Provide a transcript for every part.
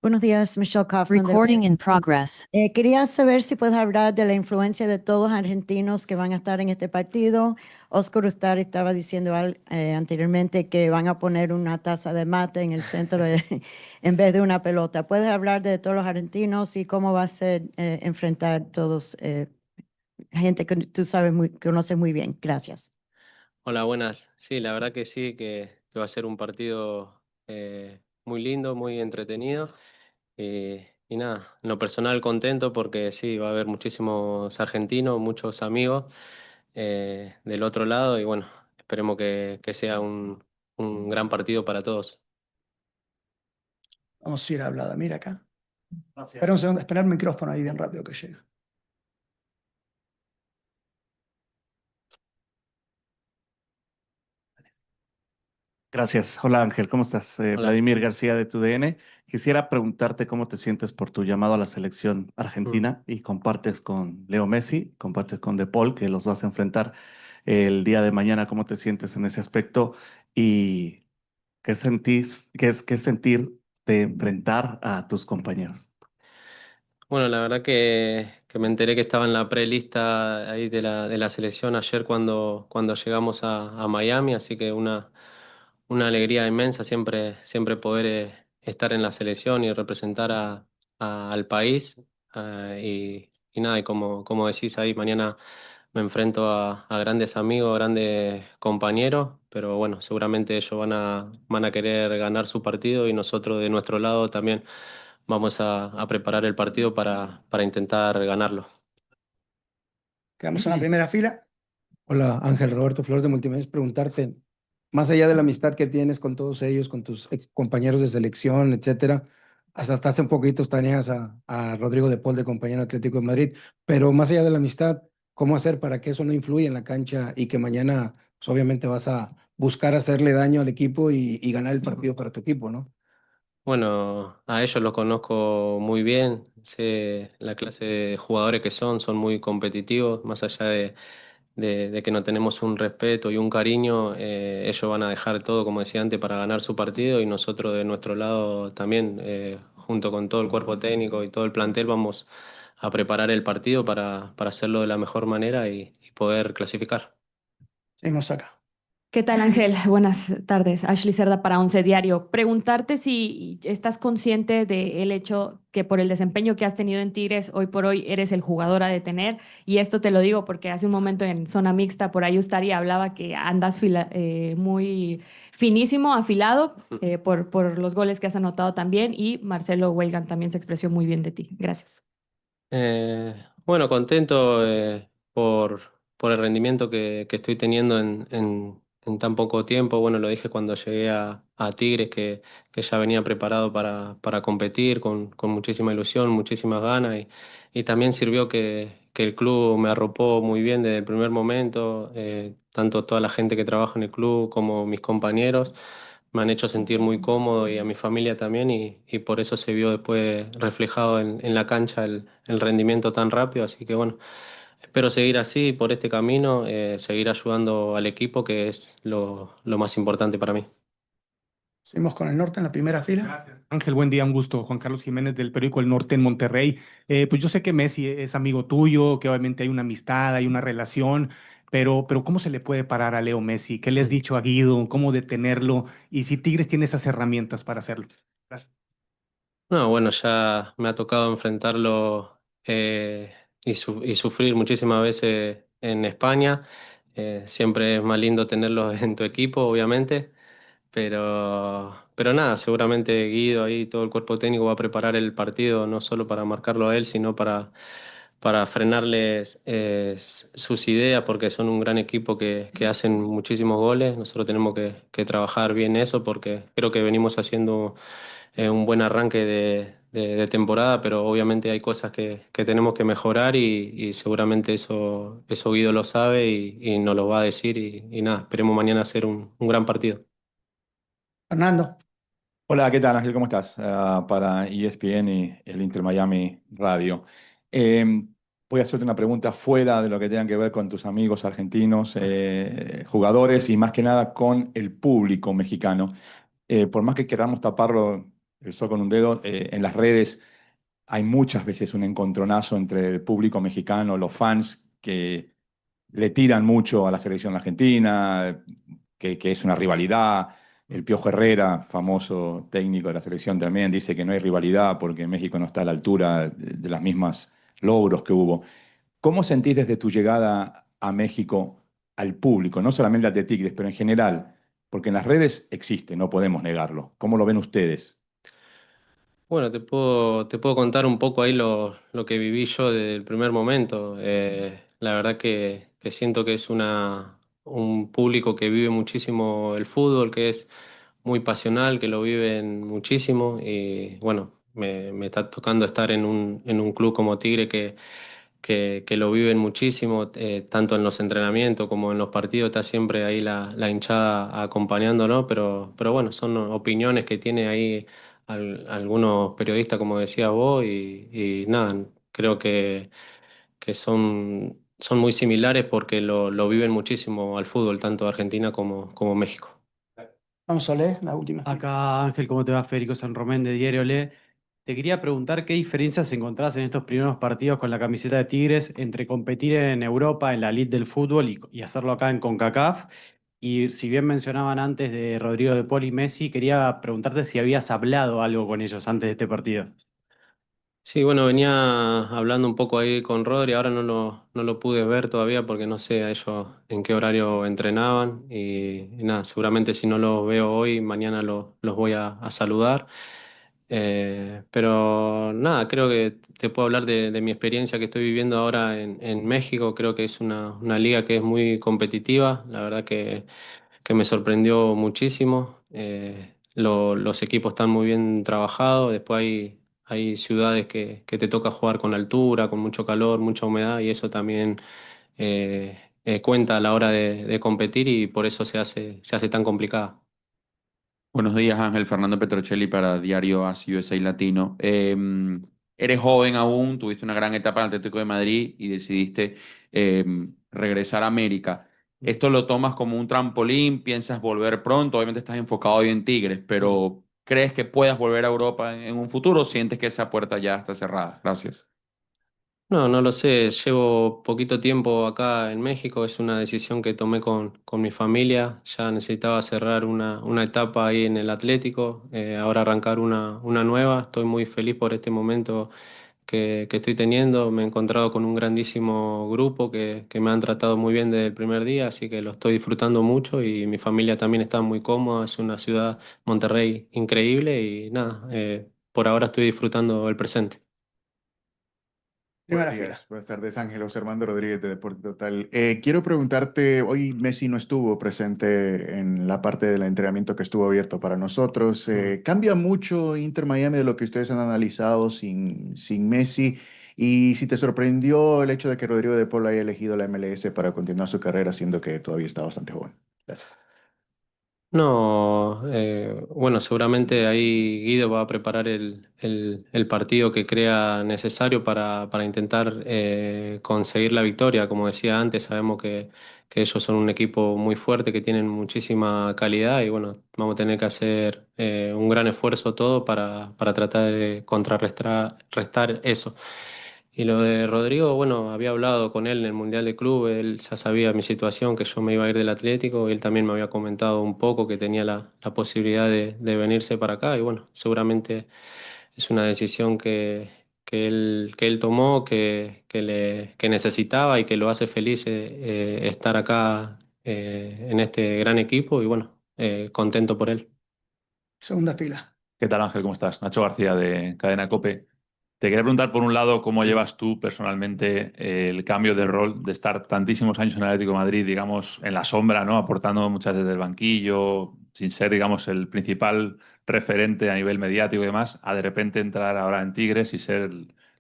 Buenos días, Michelle Kaufman. Recording in progress. Quería saber si puedes hablar de la influencia de todos los argentinos que van a estar en este partido. Oscar Ustari estaba diciendo anteriormente que van a poner una taza de mate en el centro en vez de una pelota. ¿Puedes hablar de todos los argentinos y cómo va a ser enfrentar todos, gente que tú sabes conoces muy bien? Gracias. Hola, buenas. Sí, la verdad que sí, que va a ser un partido muy lindo, muy entretenido. Y nada, en lo personal contento porque sí, va a haber muchísimos argentinos, muchos amigos del otro lado y bueno, esperemos que sea un gran partido para todos. Vamos a ir a hablada, mira acá. Espera un segundo, espera el micrófono ahí bien rápido que llega. Gracias. Hola Ángel, ¿cómo estás? Hola. Vladimir García de TUDN. Quisiera preguntarte cómo te sientes por tu llamado a la selección Mm. argentina y compartes con Leo Messi, compartes con De Paul, que los vas a enfrentar el día de mañana. ¿Cómo te sientes en ese aspecto? ¿Y qué sentís, qué sentir de enfrentar a tus compañeros? Bueno, la verdad que me enteré que estaba en la prelista ahí de la selección ayer cuando llegamos a Miami, así que una alegría inmensa siempre poder estar en la selección y representar al país. Y nada, y como decís ahí, mañana me enfrento a grandes amigos, grandes compañeros, pero bueno, seguramente ellos van a querer ganar su partido y nosotros de nuestro lado también vamos a preparar el partido para intentar ganarlo. Quedamos en la primera fila. Hola, Ángel Roberto Flores de Multimedios, preguntarte, más allá de la amistad que tienes con todos ellos, con tus ex compañeros de selección, etcétera, hasta hace un poquito tenías a Rodrigo de Paul de compañero Atlético de Madrid, pero más allá de la amistad, ¿cómo hacer para que eso no influya en la cancha y que mañana, pues obviamente vas a buscar hacerle daño al equipo y ganar el partido para tu equipo, ¿no? Bueno, a ellos los conozco muy bien, sé la clase de jugadores que son muy competitivos, más allá de que no tenemos un respeto y un cariño, ellos van a dejar todo, como decía antes, para ganar su partido y nosotros de nuestro lado también, junto con todo el cuerpo técnico y todo el plantel, vamos a preparar el partido para hacerlo de la mejor manera y poder clasificar. Seguimos acá. ¿Qué tal, Ángel? Buenas tardes. Ashley Cerda para Once Diario. Preguntarte si estás consciente del hecho que por el desempeño que has tenido en Tigres, hoy por hoy eres el jugador a detener. Y esto te lo digo porque hace un momento en zona mixta, por ahí Ustari hablaba que andas muy finísimo, afilado, por los goles que has anotado también. Y Marcelo Weigand también se expresó muy bien de ti. Gracias. Bueno, contento por el rendimiento que estoy teniendo en tan poco tiempo. Bueno, lo dije cuando llegué a Tigres, que ya venía preparado para competir con muchísima ilusión, muchísimas ganas y también sirvió que el club me arropó muy bien desde el primer momento, tanto toda la gente que trabaja en el club como mis compañeros me han hecho sentir muy cómodo y a mi familia también y por eso se vio después reflejado en la cancha el rendimiento tan rápido. Así que bueno, espero seguir así por este camino, seguir ayudando al equipo que es lo más importante para mí. Seguimos con el norte en la primera fila. Gracias. Ángel, buen día, un gusto. Juan Carlos Jiménez del periódico El Norte en Monterrey. Pues yo sé que Messi es amigo tuyo, que obviamente hay una amistad, hay una relación, pero ¿cómo se le puede parar a Leo Messi? ¿Qué le has dicho a Guido? ¿Cómo detenerlo? Y si Tigres tiene esas herramientas para hacerlo. Gracias. No, bueno, ya me ha tocado enfrentarlo y sufrir muchísimas veces en España. Siempre es más lindo tenerlo en tu equipo, obviamente. Pero nada, seguramente Guido ahí, todo el cuerpo técnico va a preparar el partido no solo para marcarlo a él, sino para frenarles sus ideas, porque son un gran equipo que hacen muchísimos goles. Nosotros tenemos que trabajar bien eso, porque creo que venimos haciendo un buen arranque de temporada, pero obviamente hay cosas que tenemos que mejorar y seguramente eso Guido lo sabe y nos lo va a decir y nada, esperemos mañana hacer un gran partido. Fernando. Hola, ¿qué tal Ángel? ¿Cómo estás? Para ESPN y el Inter Miami Radio. Eh, Voy a hacerte una pregunta fuera de lo que tengan que ver con tus amigos argentinos, jugadores y más que nada con el público mexicano. Por más que queramos taparlo el sol con un dedo. En las redes hay muchas veces un encontronazo entre el público mexicano, los fans que le tiran mucho a la selección argentina, que es una rivalidad. El Piojo Herrera, famoso técnico de la selección, también dice que no hay rivalidad porque México no está a la altura de las mismas logros que hubo. ¿Cómo sentís desde tu llegada a México al público, no solamente al de Tigres, pero en general? Porque en las redes existe, no podemos negarlo. ¿Cómo lo ven ustedes? Bueno, te puedo contar un poco ahí lo que viví yo desde el primer momento. La verdad que siento que es un público que vive muchísimo el fútbol, que es muy pasional, que lo viven muchísimo y bueno, me está tocando estar en un club como Tigre que lo viven muchísimo, tanto en los entrenamientos como en los partidos, está siempre ahí la hinchada acompañándonos, pero bueno, son opiniones que tiene ahí algunos periodistas, como decías vos, y nada, creo que son muy similares porque lo viven muchísimo al fútbol, tanto Argentina como México. Vamos a leer la última. Acá Ángel, ¿cómo te va? Federico San Román de Diario Le. Te quería preguntar qué diferencias encontrás en estos primeros partidos con la camiseta de Tigres entre competir en Europa, en la elite del fútbol y hacerlo acá en CONCACAF. Y si bien mencionaban antes de Rodrigo de Paul y Messi, quería preguntarte si habías hablado algo con ellos antes de este partido. Sí, bueno, venía hablando un poco ahí con Rodri, ahora no lo pude ver todavía porque no sé a ellos en qué horario entrenaban y nada, seguramente si no los veo hoy, mañana los voy a saludar. Pero nada, creo que te puedo hablar de mi experiencia que estoy viviendo ahora en México, creo que es una liga que es muy competitiva, la verdad que me sorprendió muchísimo. Los equipos están muy bien trabajados, después hay ciudades que te toca jugar con altura, con mucho calor, mucha humedad y eso también cuenta a la hora de competir y por eso se hace tan complicada. Buenos días, Ángel Fernando Petrocelli para Diario AS USA Latino. Eres joven aún, tuviste una gran etapa en el Atlético de Madrid y decidiste regresar a América. ¿Esto lo tomas como un trampolín? ¿Piensas volver pronto? Obviamente estás enfocado hoy en Tigres, pero ¿crees que puedas volver a Europa en un futuro o sientes que esa puerta ya está cerrada? Gracias. No lo sé, llevo poquito tiempo acá en México, es una decisión que tomé con mi familia, ya necesitaba cerrar una etapa ahí en el Atlético, ahora arrancar una nueva, estoy muy feliz por este momento que estoy teniendo, me he encontrado con un grandísimo grupo que me han tratado muy bien desde el primer día, así que lo estoy disfrutando mucho y mi familia también está muy cómoda, es una ciudad, Monterrey, increíble y nada, por ahora estoy disfrutando el presente. Primera Buenos fila. días, buenas tardes, Ángel José Armando Rodríguez de Deporte Total. Quiero preguntarte, hoy Messi no estuvo presente en la parte del entrenamiento que estuvo abierto para nosotros. ¿Cambia mucho Inter Miami de lo que ustedes han analizado sin Messi? Y si te sorprendió el hecho de que Rodrigo de Paul haya elegido la MLS para continuar su carrera, siendo que todavía está bastante joven. Gracias. No, bueno, seguramente ahí Guido va a preparar el partido que crea necesario para intentar conseguir la victoria. Como decía antes, sabemos que ellos son un equipo muy fuerte, que tienen muchísima calidad y bueno, vamos a tener que hacer un gran esfuerzo todo para tratar de restar eso. Y lo de Rodrigo, bueno, había hablado con él en el Mundial de Club, él ya sabía mi situación, que yo me iba a ir del Atlético, y él también me había comentado un poco que tenía la posibilidad de venirse para acá, y bueno, seguramente es una decisión que él tomó, que necesitaba y que lo hace feliz estar acá en este gran equipo, y bueno, contento por él. Segunda fila. ¿Qué tal, Ángel? ¿Cómo estás? Nacho García de Cadena COPE. Te quería preguntar, por un lado, cómo llevas tú personalmente el cambio de rol de estar tantísimos años en el Atlético de Madrid, digamos, en la sombra, ¿no? Aportando muchas desde el banquillo, sin ser, digamos, el principal referente a nivel mediático y demás, a de repente entrar ahora en Tigres y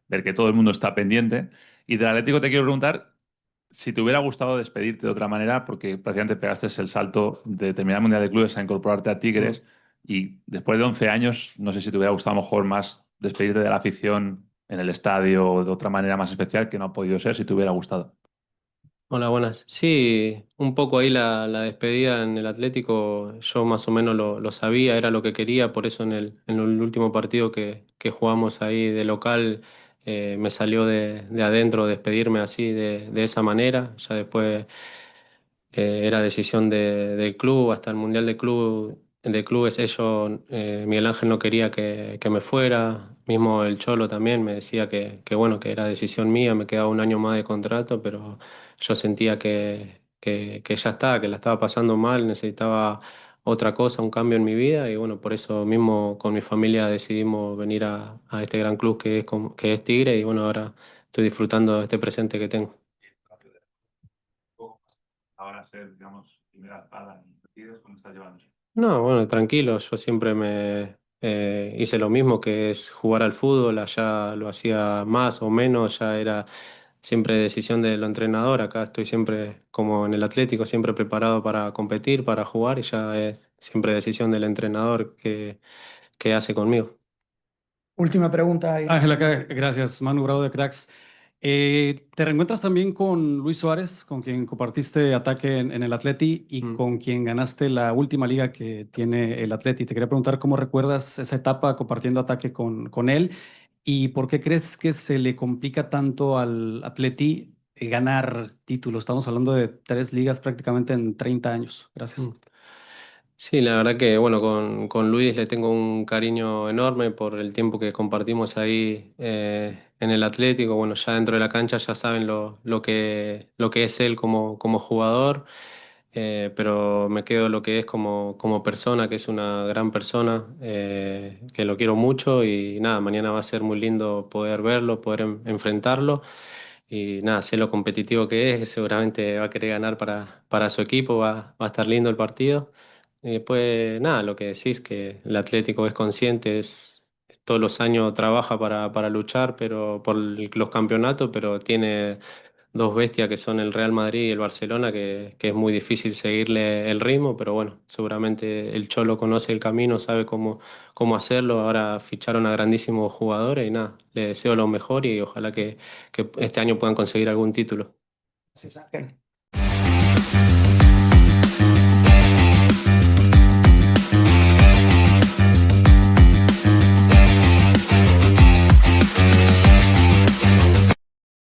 ver que todo el mundo está pendiente. Y del Atlético te quiero preguntar si te hubiera gustado despedirte de otra manera, porque prácticamente pegaste el salto de terminar el Mundial de Clubes a incorporarte a Tigres. Y después de 11 años, no sé si te hubiera gustado a lo mejor más despedirte de la afición en el estadio o de otra manera más especial que no ha podido ser si te hubiera gustado. Hola, buenas. Sí, un poco ahí la despedida en el Atlético, yo más o menos lo sabía, era lo que quería, por eso en el último partido que jugamos ahí de local me salió de adentro despedirme así de esa manera. Ya después era decisión del club, hasta el Mundial de Clubes, ellos, Miguel Ángel no quería que me fuera, mismo el Cholo también me decía que bueno, que era decisión mía, me quedaba un año más de contrato, pero yo sentía que ya estaba, que la estaba pasando mal, necesitaba otra cosa, un cambio en mi vida, y bueno, por eso mismo con mi familia decidimos venir a este gran club que es Tigre, y bueno, ahora estoy disfrutando de este presente que tengo. Ahora ser, digamos, primera espada en partidos, ¿cómo está llevando? No, bueno, tranquilo, yo siempre me hice lo mismo, que es jugar al fútbol, allá lo hacía más o menos, ya era siempre decisión del entrenador, acá estoy siempre como en el Atlético, siempre preparado para competir, para jugar, y ya es siempre decisión del entrenador que hace conmigo. Última pregunta. Ángela, gracias. Manu Bravo de Cracks. ¿Te reencuentras también con Luis Suárez, con quien compartiste ataque en el Atleti y Mm. con quien ganaste la última liga que tiene el Atleti? Te quería preguntar cómo recuerdas esa etapa compartiendo ataque con él y por qué crees que se le complica tanto al Atleti ganar títulos. Estamos hablando de 3 ligas prácticamente en 30 años. Gracias. Mm. Sí, la verdad que bueno, con Luis le tengo un cariño enorme por el tiempo que compartimos ahí en el Atlético. Bueno, ya dentro de la cancha ya saben lo que es él como jugador, pero me quedo lo que es como persona, que es una gran persona, que lo quiero mucho y nada, mañana va a ser muy lindo poder verlo, poder enfrentarlo. Y nada, sé lo competitivo que es, seguramente va a querer ganar para su equipo, va a estar lindo el partido. Y después, nada, lo que decís, que el Atlético es consciente, todos los años trabaja para luchar pero por los campeonatos, pero tiene dos bestias que son el Real Madrid y el Barcelona, que es muy difícil seguirle el ritmo, pero bueno, seguramente el Cholo conoce el camino, sabe cómo hacerlo. Ahora ficharon a grandísimos jugadores y nada, le deseo lo mejor y ojalá que este año puedan conseguir algún título. Gracias, Ángel.